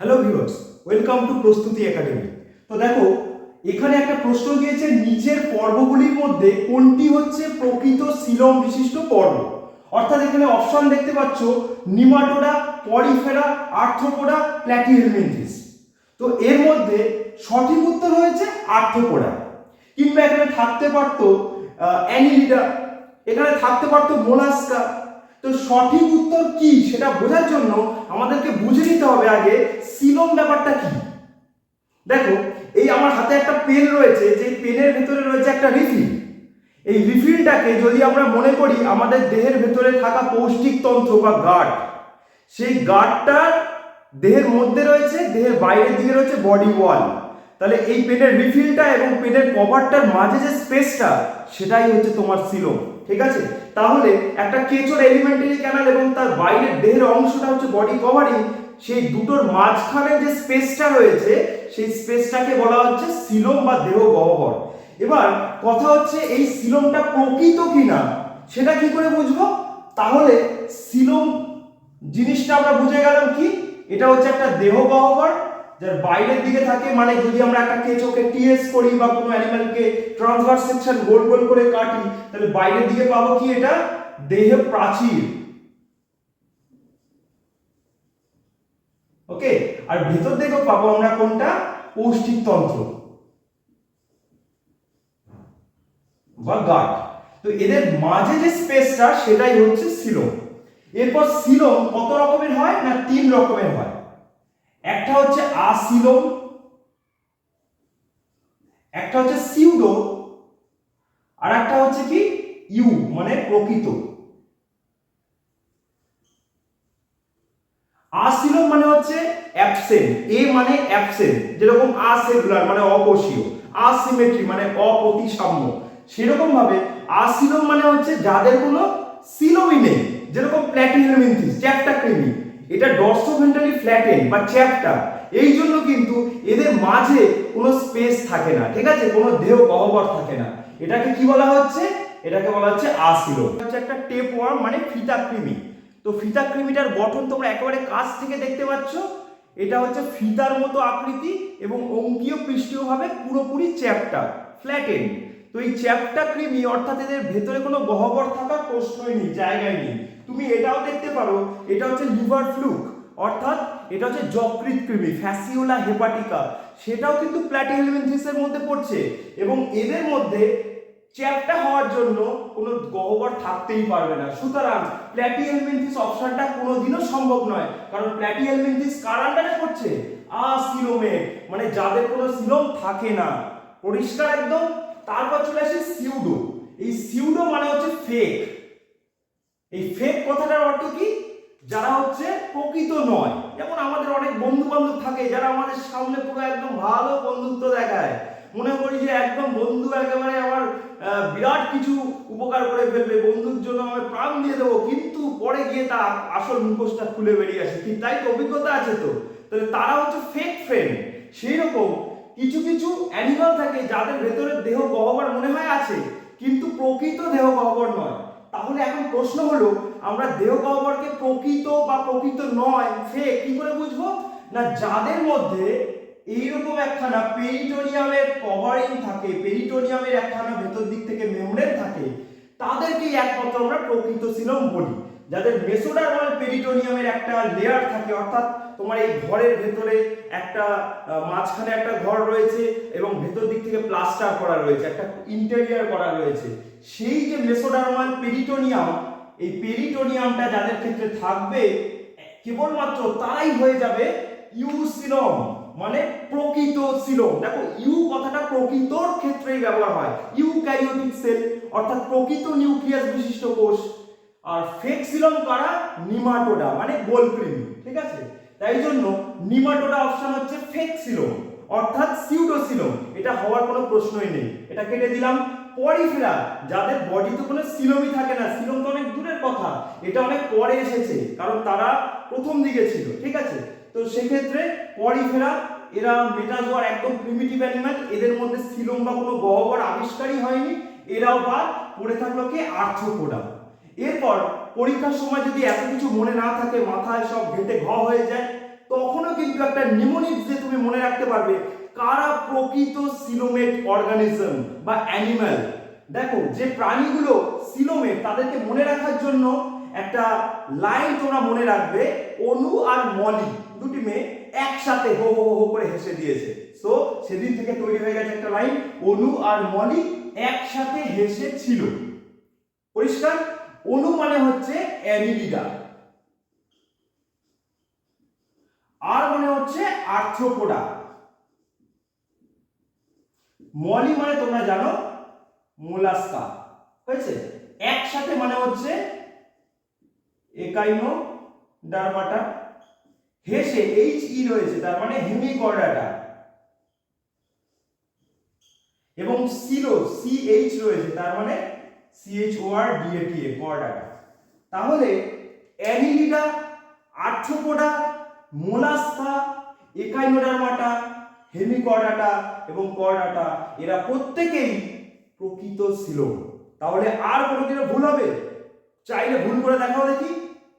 Hello viewers, welcome to প্রস্তুতি academy. তো দেখো, এখানে একটা প্রশ্ন দিয়েছে, নিচের পর্বগুলির মধ্যে কোনটি হচ্ছে প্রকৃত সিলম বিশিষ্ট পর্ব। অর্থাৎ এখানে অপশন দেখতে পাচ্ছ, নিমাটোডা, পরিফেরা, আর্থ্রোপোডা, প্ল্যাটিহেলমিনথিস। তো এর মধ্যে সঠিক উত্তর হয়েছে আর্থ্রোপোডা। কিংবা এখানে থাকতে পারতো অ্যানিলিডা, এখানে থাকতে পারতো মোলাস্কা। তো সঠিক উত্তর কি সেটা বোঝার জন্য আমাদেরকে বুঝে নিতে হবে আগে সিলম ব্যাপারটা কি। দেখো, এই আমার হাতে একটা পেন রয়েছে, যে পেনের ভেতরে রয়েছে একটা রিফিল। এই রিফিলটাকে যদি আমরা মনে করি আমাদের দেহের ভেতরে থাকা পৌষ্টিক তন্ত্র বা গার্ড, সেই গার্ডটার দেহের মধ্যে রয়েছে, দেহের বাইরের দিকে রয়েছে বডি ওয়াল। তাহলে এই পেনের রিফিলটা এবং পেনের কভারটার মাঝে যে স্পেসটা, সেটাই হচ্ছে তোমার সিলম। ঠিক আছে, তাহলে একটা কেঁচোর এলিমেন্টারি ক্যানাল এবং তার বাইরের দেহের অংশটা হচ্ছে বডি কভারিং, সেই দুটোর মাঝখানে যে স্পেসটা রয়েছে, সেই স্পেসটাকে বলা হচ্ছে সিলম বা দেহ গহ্বর। এবার কথা হচ্ছে, এই সিলমটা প্রকৃত কিনা সেটা কি করে বুঝবো? তাহলে সিলম জিনিসটা আমরা বুঝে গেলাম কি, এটা হচ্ছে একটা দেহ গহ্বর যার বাইরের দিকে থাকে। মানে যদি আমরা একটা কেঁচোকে টিএস করি বা কোনো অ্যানিমালকে ট্রান্সভার্স সেকশন গোল গোল করে কাটি, তাহলে বাইরের দিকে পাবো কি, এটা দেহ প্রাচীর। ওকে, আর ভেতর দিকেও পাবো আমরা কোনটা, পৌষ্টিক তন্ত্র বা গাট। তো এদের মাঝে যে স্পেসটা, সেটাই হচ্ছে সিলম। এরপর সিলম কত রকমের হয় না, 3 রকমের হয়। একটা হচ্ছে আসিলম, একটা হচ্ছে সিউডো, আর একটা হচ্ছে কি ইউ মানে প্রকৃত। আসিলম মানে হচ্ছে অ্যাবসেন্ট, এ মানে অ্যাবসেন্ট, যেরকম আসেলুলার মানে অকোষীয়, আসিমেট্রি মানে অপ্রতিসাম্য, সেরকম ভাবে আসিলম মানে হচ্ছে যাদের কোনো সিলোমই নেই, যেরকম প্ল্যাটিহেলমিনথিস, চ্যাপ্টা কৃমি, এটা ডর্সোভেন্ট্রালি ফ্ল্যাটেন বা চ্যাপ্টা। এই জন্য কিন্তু এদের মাঝে কোনো স্পেস থাকে না, ঠিক আছে, কোনো দেহ গহ্বর থাকে না। এটাকে কি বলা হচ্ছে? এটাকে বলা হচ্ছে আসিলম। হচ্ছে একটা টেপ ওয়ার্ম মানে ফিতা কৃমি। তো ফিতা কৃমিটার গঠন তোমরা একেবারে কাছ থেকে দেখতে পাচ্ছ, এটা হচ্ছে ফিতার মতো আকৃতি এবং অঙ্কীয় পৃষ্ঠীয়ভাবে পুরোপুরি চ্যাপ্টা, ফ্ল্যাটেন। তো এই চ্যাপ্টা কৃমি অর্থাৎ এদের ভেতরে কোনো গহ্বর থাকার প্রশ্নই নেই, জায়গায় নেই। তুমি এটাও দেখতে পারো, এটা হচ্ছে লিভার ফ্লুক, অর্থাৎ এটা হচ্ছে যকৃৎ কৃমি, ফ্যাসিওলা হেপাটিকা, সেটাও কিন্তু প্ল্যাটিহেলমিনথিসের মধ্যে পড়ছে। এবং এদের মধ্যে চ্যাপ্টা হওয়ার জন্য কোনো গহ্বর থাকতেই পারবে না। সুতরাং প্ল্যাটিহেলমিনথিস অপশনটা কোনোদিনও সম্ভব নয়, কারণ প্ল্যাটিহেলমিনথিস কার আন্ডারে পড়ছে, আসিলোমে, মানে যাদের কোনো সিলোম থাকে না। পরিষ্কার একদম। তারপর চলে আসে সিউডো। এই সিউডো মানে হচ্ছে ফেক। এই ফেক কথাটার অর্থ কি, যারা হচ্ছে প্রকৃত নয়। যেমন আমাদের অনেক বন্ধু বান্ধব থাকে, যারা আমাদের সামনে পুরো একদম ভালো বন্ধুত্ব দেখায়, মনে করি যে একদম বন্ধু, একেবারে আমার বিরাট কিছু উপকার করে ফেলবে, বন্ধুর জন্য আমি প্রাণ দিয়ে দেবো, কিন্তু পরে গিয়ে তার আসল মুখোশটা খুলে বেরিয়ে আসে। ঠিক তাই তো, অভিজ্ঞতা আছে তো। তাহলে তারা হচ্ছে ফেক ফ্রেন্ড। সেই রকম কিছু কিছু অ্যানিমাল থাকে যাদের ভেতরে দেহ গহ্বর মনে হয় আছে, কিন্তু প্রকৃত দেহ গহ্বর নয়। তাহলে এখন প্রশ্ন হলো, আমরা দেহ গহ্বরকে প্রকৃত বা প্রকৃত নয়, ফেক কি করে বুঝবো? না, যাদের মধ্যে এইরকম একখানা পেরিটোনিয়ামের কভারিং থাকে, পেরিটোনিয়ামের একখানা ভেতর দিক থেকে মেমব্রেন থাকে, তাদেরকেই একমাত্র আমরা প্রকৃত সিলম বলি। যাদের মেসোডার্মাল পেরিটোনিয়ামের একটা লেয়ার থাকে, অর্থাৎ তোমার এই ঘরের ভেতরে একটা মাঝখানে একটা ঘর রয়েছে এবং ভেতর দিক থেকে প্লাস্টার করা রয়েছে, একটা ইন্টেরিয়র করা রয়েছে, সেই যে মেসোডার্মাল পেরিটোনিয়াম, এই পেরিটোনিয়ামটা যাদের ক্ষেত্রে থাকবে, কেবলমাত্র তারাই হয়ে যাবে ইউসিলম মানে প্রকৃত সিলম। দেখো, ইউ কথাটা প্রকৃতর ক্ষেত্রেই ব্যবহার হয়, ইউক্যারিওটিক সেল অর্থাৎ প্রকৃত নিউক্লিয়াস বিশিষ্ট কোষ। আর ফেক সিলম কারা, নিমাটোডা মানে গোলকৃমি। ঠিক আছে, তাই জন্য নিমাটোডা অপশন হচ্ছে ফেক সিলম অর্থাৎ সিউডোসিলম, এটা হওয়ার কোনো প্রশ্নই নেই, এটা কেটে দিলাম। পরিফেরা, যাদের বডিতে কোনো সিলমই থাকে না, সিলম তো অনেক দূরের কথা, এটা অনেক পরে এসেছে, কারণ তারা প্রথম দিকে ছিল। ঠিক আছে, তো সেক্ষেত্রে পরিফেরা, এরা মেটাজোয়ার একদম প্রিমিটিভ অ্যানিমাল, এদের মধ্যে সিলম বা কোনো গহ্বর আবিষ্কারই হয়নি। এরাও বাদ পড়ে থাকলো কি, আর্থ্রোপোডা। এরপর পরীক্ষার সময় যদি এত কিছু মনে না থাকে, মাথায় সব ঘেটে ঘ হয়ে যায়, তখনও কিন্তু একটা নিমোনিক্স যে তুমি মনে রাখতে পারবে কারা প্রকৃত সিলোমেট অর্গানিজম বা অ্যানিম্যাল। দেখো যে প্রাণীগুলো সিলোমেট তাদেরকে মনে রাখার জন্য একটা লাইন তোমরা মনে রাখবে, অনু আর মলি দুটি মেয়ে একসাথে হো হো হো করে হেসে দিয়েছে। সো সেদিন থেকে তৈরি হয়ে গেছে একটা লাইন, অনু আর মলি একসাথে হেসে ছিল। পরিষ্কার? অনু মানে হচ্ছে অ্যানিলিডা, আর মানে হচ্ছে আর্থ্রোপোডা, মলি মানে তোমরা জানো মোলাস্কা। হয়েছে? একসাথে মানে হচ্ছে একাইনোডার্মাটা, হেসে এইচ ই রয়েছে তার মানে হেমিকর্ডাটা, এবং সিলো সি এইচ রয়েছে তার মানে CHORDATA কর্ডাটা। তাহলে Annelida, arthropoda, mollusca, Echinodermata, Hemichordata এবং কর্ডাটা এরা প্রত্যেকেই প্রকৃত সিলোম। তাহলে আর কোনোদিনও ভুল হবে? চাইলে ভুল করে দেখাও দেখি,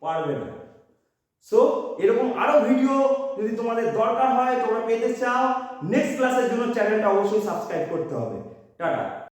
পারবে না। সো এরকম আরো ভিডিও যদি তোমাদের দরকার হয়, তোমরা পেতে চাও, নেক্সট ক্লাসের জন্য চ্যানেলটা অবশ্যই সাবস্ক্রাইব করতে হবে। টাটা।